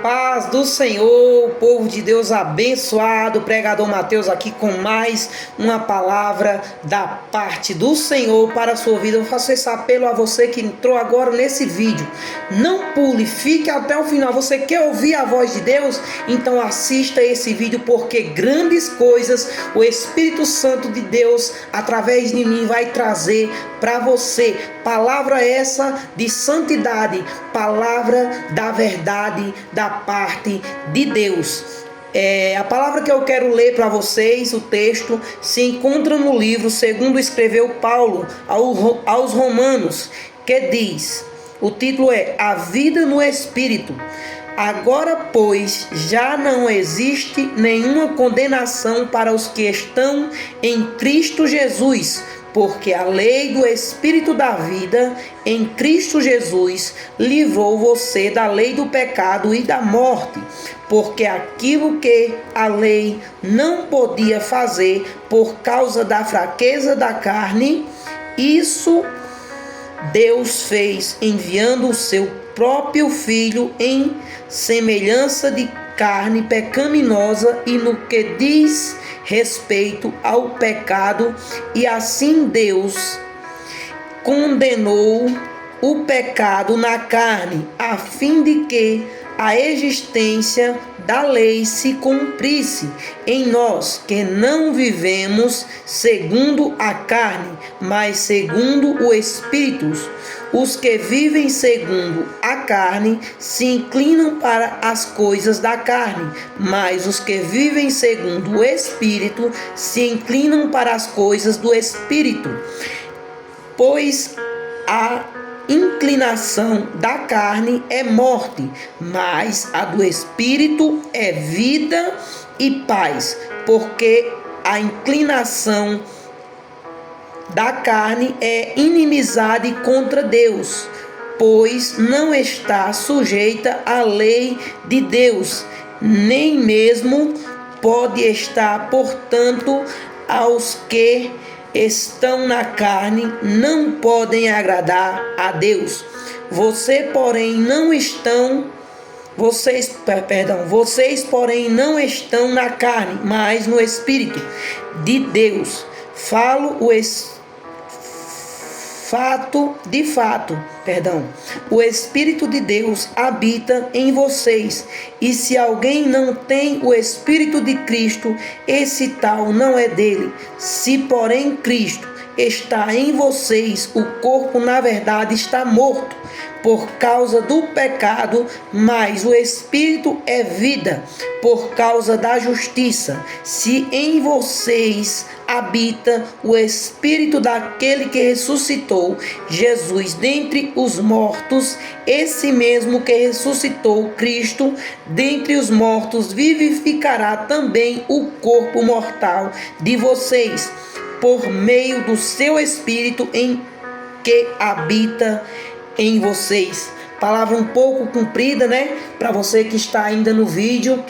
paz do Senhor, povo de Deus abençoado, pregador Mateus aqui com mais uma palavra da parte do Senhor para a sua vida. Eu faço esse apelo a você que entrou agora nesse vídeo. Não pule, fique até o final. Você quer ouvir a voz de Deus? Então assista esse vídeo, porque grandes coisas o Espírito Santo de Deus, através de mim, vai trazer para você. Palavra essa de santidade, palavra da verdade da parte de Deus. A palavra que eu quero ler para vocês, o texto, se encontra no livro segundo escreveu Paulo aos Romanos, que diz, o título é A Vida no Espírito. Agora, pois, já não existe nenhuma condenação para os que estão em Cristo Jesus, porque a lei do Espírito da vida em Cristo Jesus livrou você da lei do pecado e da morte, porque aquilo que a lei não podia fazer por causa da fraqueza da carne, isso Deus fez enviando o seu próprio Filho em semelhança de carne pecaminosa e no que diz respeito ao pecado, e assim Deus condenou o pecado na carne, a fim de que a existência da lei se cumprisse em nós, que não vivemos segundo a carne, mas segundo o Espírito. Os que vivem segundo a carne se inclinam para as coisas da carne, mas os que vivem segundo o Espírito se inclinam para as coisas do Espírito. Pois a inclinação da carne é morte, mas a do Espírito é vida e paz, porque a inclinação da carne é inimizade contra Deus, pois não está sujeita à lei de Deus, nem mesmo pode estar. Portanto, aos que estão na carne não podem agradar a Deus. Vocês, porém, não estão na carne, mas no Espírito de Deus. Falo o Espírito de Deus habita em vocês, e se alguém não tem o Espírito de Cristo, esse tal não é dele. Se porém Cristo está em vocês, o corpo na verdade está morto por causa do pecado, mas o Espírito é vida por causa da justiça. Se em vocês habita o Espírito daquele que ressuscitou Jesus dentre os mortos, esse mesmo que ressuscitou Cristo dentre os mortos vivificará também o corpo mortal de vocês, por meio do seu Espírito em que habita em vocês. Palavra um pouco comprida, né? Para você que está ainda no vídeo.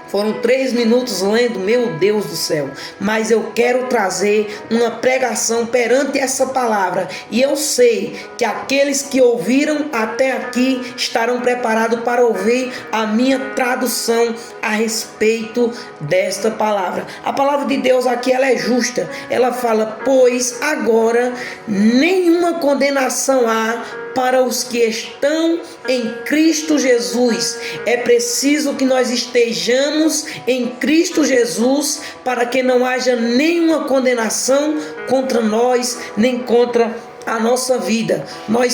Foram 3 minutos lendo, meu Deus do céu. Mas eu quero trazer uma pregação perante essa palavra. E eu sei que aqueles que ouviram até aqui estarão preparados para ouvir a minha tradução a respeito desta palavra. A palavra de Deus aqui, ela é justa. Ela fala, pois agora nenhuma condenação há para os que estão em Cristo Jesus. É preciso que nós estejamos em Cristo Jesus para que não haja nenhuma condenação contra nós, nem contra a nossa vida. Nós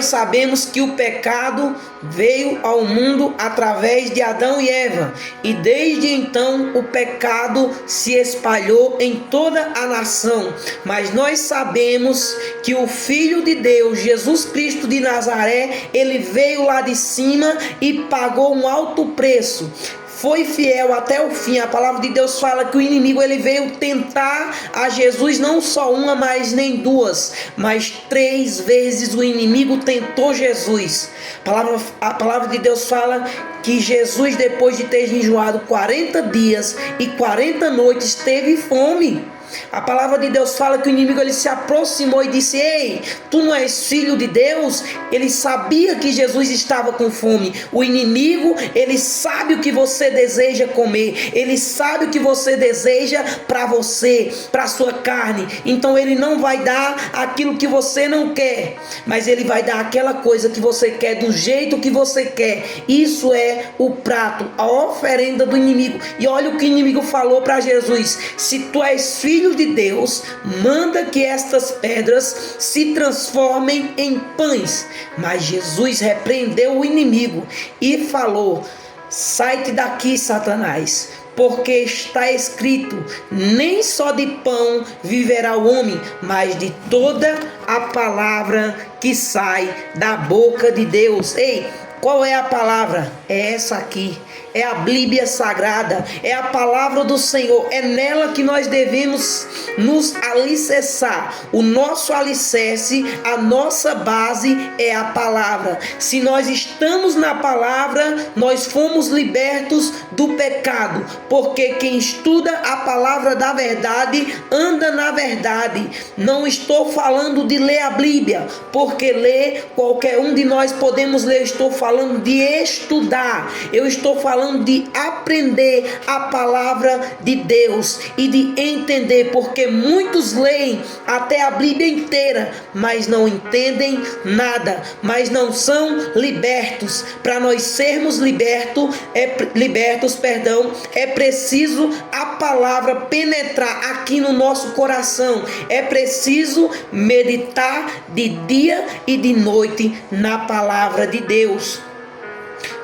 sabemos que o pecado veio ao mundo através de Adão e Eva, e desde então o pecado se espalhou em toda a nação. Mas nós sabemos que o Filho de Deus, Jesus Cristo de Nazaré, ele veio lá de cima e pagou um alto preço. Foi fiel até o fim. A palavra de Deus fala que o inimigo ele veio tentar a Jesus não só uma, mas nem duas, mas 3 vezes o inimigo tentou Jesus. A palavra de Deus fala que Jesus, depois de ter jejuado 40 dias e 40 noites, teve fome. A palavra de Deus fala que o inimigo ele se aproximou e disse: ei, tu não és filho de Deus? Ele sabia que Jesus estava com fome. O inimigo, ele sabe o que você deseja comer, ele sabe o que você deseja para você, para sua carne. Então ele não vai dar aquilo que você não quer, mas ele vai dar aquela coisa que você quer, do jeito que você quer. Isso é o prato, a oferenda do inimigo. E olha o que o inimigo falou para Jesus: se tu és filho de Deus, manda que estas pedras se transformem em pães. Mas Jesus repreendeu o inimigo e falou: sai-te daqui, Satanás, porque está escrito: nem só de pão viverá o homem, mas de toda a palavra que sai da boca de Deus. Ei, qual é a palavra? É essa aqui. É a Bíblia Sagrada, é a palavra do Senhor. É nela que nós devemos nos alicerçar. O nosso alicerce, a nossa base é a palavra. Se nós estamos na palavra, nós fomos libertos do pecado, porque quem estuda a palavra da verdade anda na verdade. Não estou falando de ler a Bíblia, porque ler qualquer um de nós podemos ler. Estou falando de estudar. Eu estou falando de aprender a palavra de Deus e de entender, porque muitos leem até a Bíblia inteira, mas não entendem nada, mas não são libertos. Para nós sermos libertos, é preciso a palavra penetrar aqui no nosso coração. É preciso meditar de dia e de noite na palavra de Deus.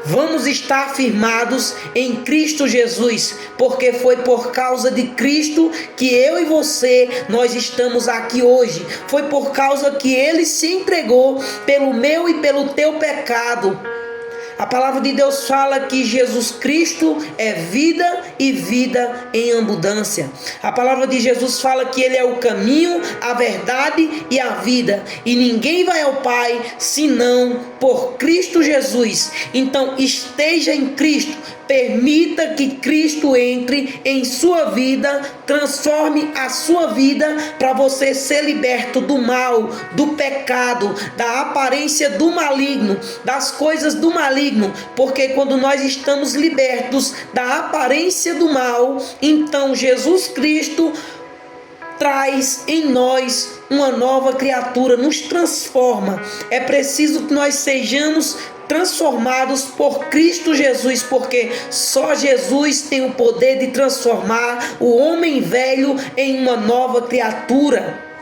Vamos estar firmados em Cristo Jesus, porque foi por causa de Cristo que eu e você, nós estamos aqui hoje. Foi por causa que Ele se entregou pelo meu e pelo teu pecado. A palavra de Deus fala que Jesus Cristo é vida e vida em abundância. A palavra de Jesus fala que Ele é o caminho, a verdade e a vida. E ninguém vai ao Pai senão por Cristo Jesus. Então esteja em Cristo. Permita que Cristo entre em sua vida, transforme a sua vida para você ser liberto do mal, do pecado, da aparência do maligno, das coisas do maligno. Porque quando nós estamos libertos da aparência do mal, então Jesus Cristo traz em nós uma nova criatura, nos transforma. É preciso que nós sejamos transformados por Cristo Jesus, porque só Jesus tem o poder de transformar o homem velho em uma nova criatura.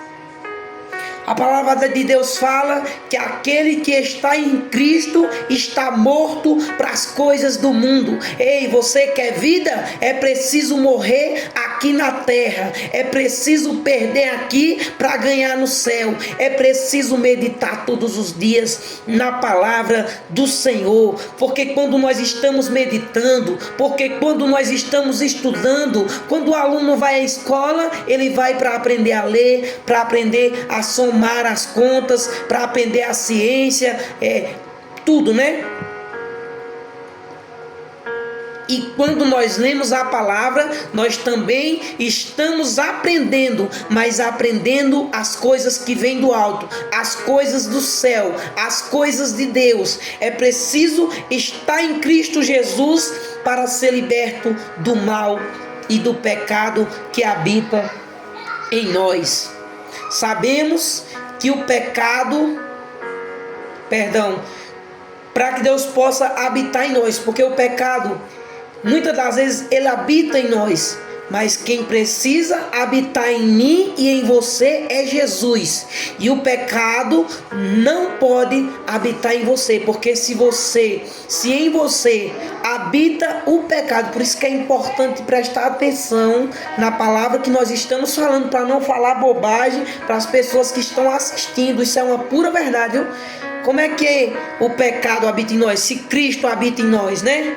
A palavra de Deus fala que aquele que está em Cristo está morto para as coisas do mundo. Ei, você quer vida? É preciso morrer aqui na terra. É preciso perder aqui para ganhar no céu. É preciso meditar todos os dias na palavra do Senhor. Porque quando nós estamos meditando, porque quando nós estamos estudando, quando o aluno vai à escola, ele vai para aprender a ler, para aprender a somar as contas, para aprender a ciência, tudo, né? E quando nós lemos a palavra, nós também estamos aprendendo, mas aprendendo as coisas que vêm do alto, as coisas do céu, as coisas de Deus. É preciso estar em Cristo Jesus para ser liberto do mal e do pecado que habita em nós. Sabemos que o pecado, para que Deus possa habitar em nós, porque o pecado, muitas das vezes, ele habita em nós, mas quem precisa habitar em mim e em você é Jesus. E o pecado não pode habitar em você, porque se em você habita o pecado, por isso que é importante prestar atenção na palavra que nós estamos falando, para não falar bobagem para as pessoas que estão assistindo. Isso é uma pura verdade, viu? Como é que o pecado habita em nós? Se Cristo habita em nós, né?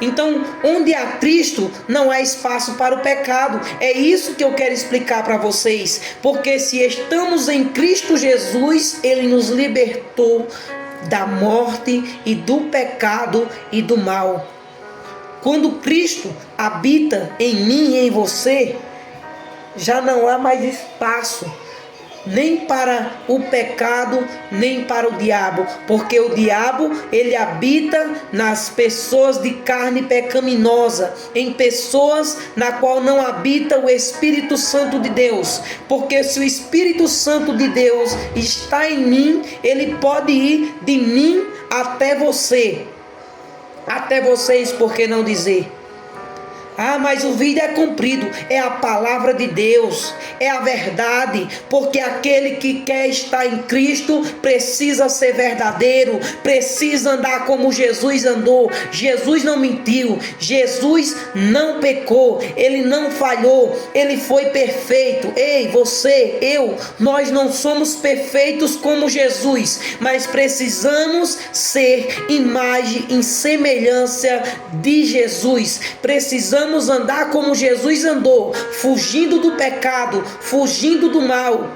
Então, onde há Cristo, não há espaço para o pecado. É isso que eu quero explicar para vocês. Porque se estamos em Cristo Jesus, Ele nos libertou da morte e do pecado e do mal. Quando Cristo habita em mim e em você, já não há mais espaço nem para o pecado, nem para o diabo, porque o diabo, ele habita nas pessoas de carne pecaminosa, em pessoas na qual não habita o Espírito Santo de Deus, porque se o Espírito Santo de Deus está em mim, ele pode ir de mim até você, até vocês, por que não dizer? Ah, mas o vídeo é comprido. É a palavra de Deus, é a verdade, porque aquele que quer estar em Cristo precisa ser verdadeiro, precisa andar como Jesus andou. Jesus não mentiu, Jesus não pecou, ele não falhou, ele foi perfeito. Ei, você, eu, nós não somos perfeitos como Jesus, mas precisamos ser imagem e semelhança de Jesus. Precisamos andar como Jesus andou, fugindo do pecado, fugindo do mal.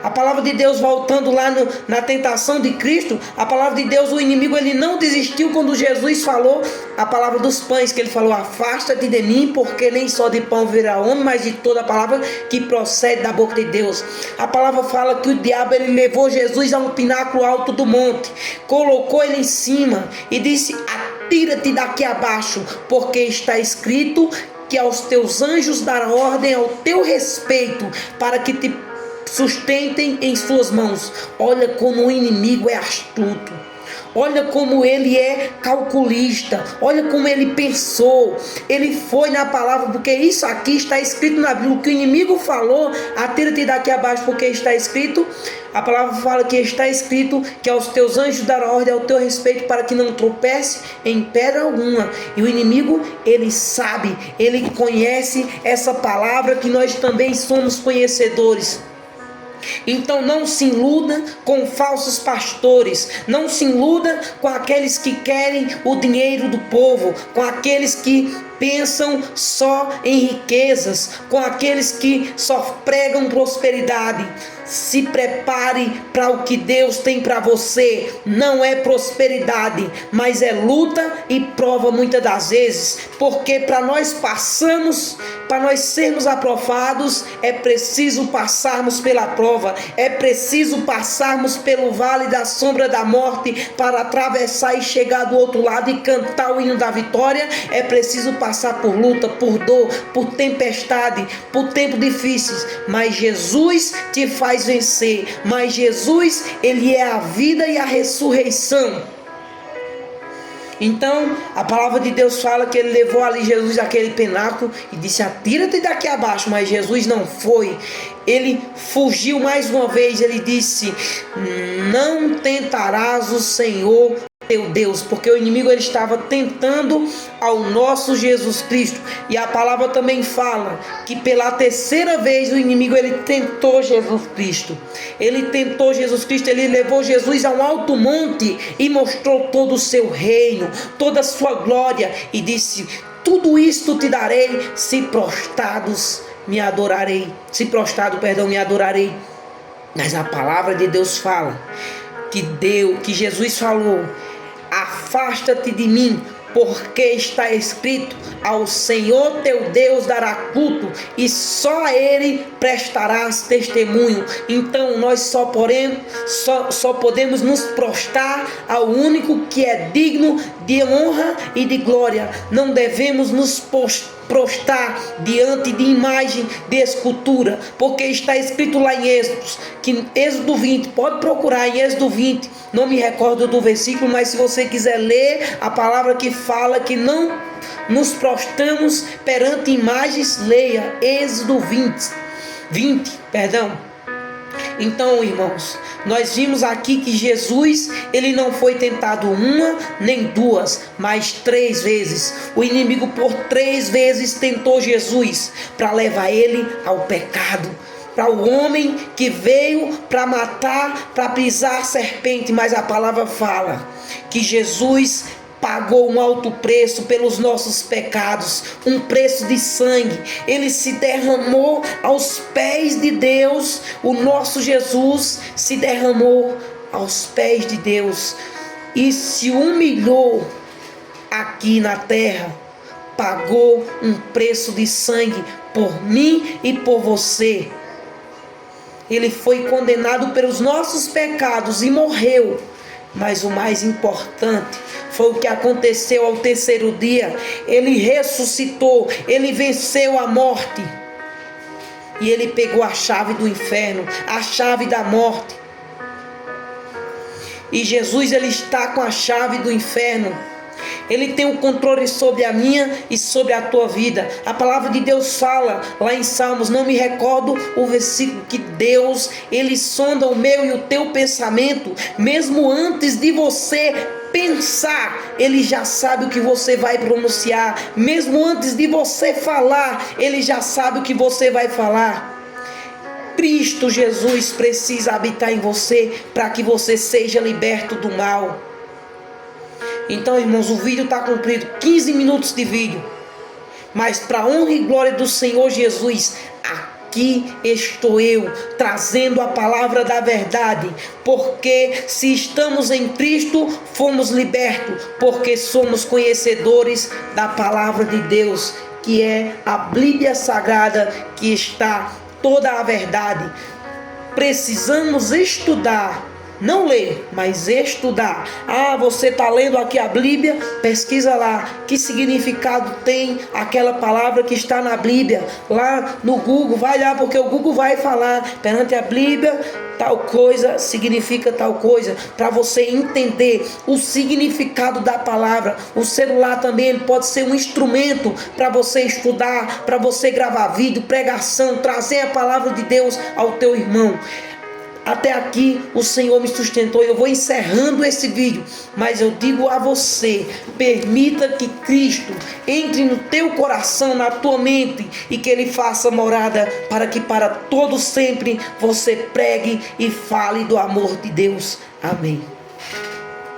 A palavra de Deus, voltando lá na tentação de Cristo, a palavra de Deus, o inimigo, ele não desistiu quando Jesus falou a palavra dos pães, que ele falou: afasta-te de mim, porque nem só de pão virá homem, mas de toda a palavra que procede da boca de Deus. A palavra fala que o diabo, ele levou Jesus a um pináculo alto do monte, colocou ele em cima e disse: atira-te daqui abaixo, porque está escrito que aos teus anjos dará ordem ao teu respeito, para que te sustentem em suas mãos. Olha como o inimigo é astuto, olha como ele é calculista, olha como ele pensou, ele foi na palavra, porque isso aqui está escrito na Bíblia. O que o inimigo falou: atira-te daqui abaixo, porque está escrito. A palavra fala que está escrito que aos teus anjos dará ordem ao teu respeito, para que não tropece em pedra alguma. E o inimigo, ele sabe, ele conhece essa palavra, que nós também somos conhecedores. Então não se iluda com falsos pastores, não se iluda com aqueles que querem o dinheiro do povo, com aqueles que pensam só em riquezas, com aqueles que só pregam prosperidade. Se prepare para o que Deus tem para você. Não é prosperidade, mas é luta e prova muitas das vezes, porque para nós sermos aprovados, é preciso passarmos pela prova, é preciso passarmos pelo vale da sombra da morte para atravessar e chegar do outro lado e cantar o hino da vitória. É preciso passar por luta, por dor, por tempestade, por tempos difíceis, mas Jesus te faz vencer. Mas Jesus, ele é a vida e a ressurreição. Então a palavra de Deus fala que ele levou ali Jesus àquele pináculo e disse: atira-te daqui abaixo. Mas Jesus não foi, ele fugiu mais uma vez. Ele disse: não tentarás o Senhor teu Deus, porque o inimigo, ele estava tentando ao nosso Jesus Cristo. E a palavra também fala que pela terceira vez o inimigo, ele tentou Jesus Cristo. Ele tentou Jesus Cristo, ele levou Jesus a um alto monte e mostrou todo o seu reino, toda a sua glória, e disse: tudo isto te darei, se prostrados me adorarei. Me adorarei. Mas a palavra de Deus fala que Jesus falou: afasta-te de mim, porque está escrito: ao Senhor teu Deus dará culto, e só a Ele prestarás testemunho. Então nós só podemos nos prostrar ao único que é digno de honra e de glória. Não devemos nos prostrar diante de imagem de escultura, porque está escrito lá em Êxodo 20, pode procurar em Êxodo 20, não me recordo do versículo, mas se você quiser ler a palavra que fala que não nos prostramos perante imagens, leia Êxodo 20. Então, irmãos, nós vimos aqui que Jesus, ele não foi tentado uma nem duas, mas 3 vezes. O inimigo por 3 vezes tentou Jesus para levar ele ao pecado, para o homem que veio para matar, para pisar a serpente. Mas a palavra fala que Jesus pagou um alto preço pelos nossos pecados, um preço de sangue. Ele se derramou aos pés de Deus. O nosso Jesus se derramou aos pés de Deus e se humilhou aqui na terra, pagou um preço de sangue por mim e por você. Ele foi condenado pelos nossos pecados e morreu. Mas o mais importante foi o que aconteceu ao terceiro dia. Ele ressuscitou, ele venceu a morte. E ele pegou a chave do inferno, a chave da morte. E Jesus, ele está com a chave do inferno. Ele tem o controle sobre a minha e sobre a tua vida. A palavra de Deus fala lá em Salmos, não me recordo o versículo, que Deus, ele sonda o meu e o teu pensamento, mesmo antes de você pensar, ele já sabe o que você vai pronunciar. Mesmo antes de você falar, ele já sabe o que você vai falar. Cristo Jesus precisa habitar em você para que você seja liberto do mal. Então, irmãos, o vídeo está cumprido, 15 minutos de vídeo. Mas para a honra e glória do Senhor Jesus, aqui estou eu, trazendo a palavra da verdade. Porque se estamos em Cristo, fomos libertos. Porque somos conhecedores da palavra de Deus, que é a Bíblia Sagrada, que está toda a verdade. Precisamos estudar. Não ler, mas estudar. Você está lendo aqui a Bíblia? Pesquisa lá. Que significado tem aquela palavra que está na Bíblia? Lá no Google, vai lá, porque o Google vai falar perante a Bíblia, tal coisa significa tal coisa. Para você entender o significado da palavra. O celular também, ele pode ser um instrumento para você estudar, para você gravar vídeo, pregação, trazer a palavra de Deus ao teu irmão. Até aqui o Senhor me sustentou. Eu vou encerrando esse vídeo, mas eu digo a você: permita que Cristo entre no teu coração, na tua mente, e que Ele faça morada, para que para todo sempre você pregue e fale do amor de Deus. Amém.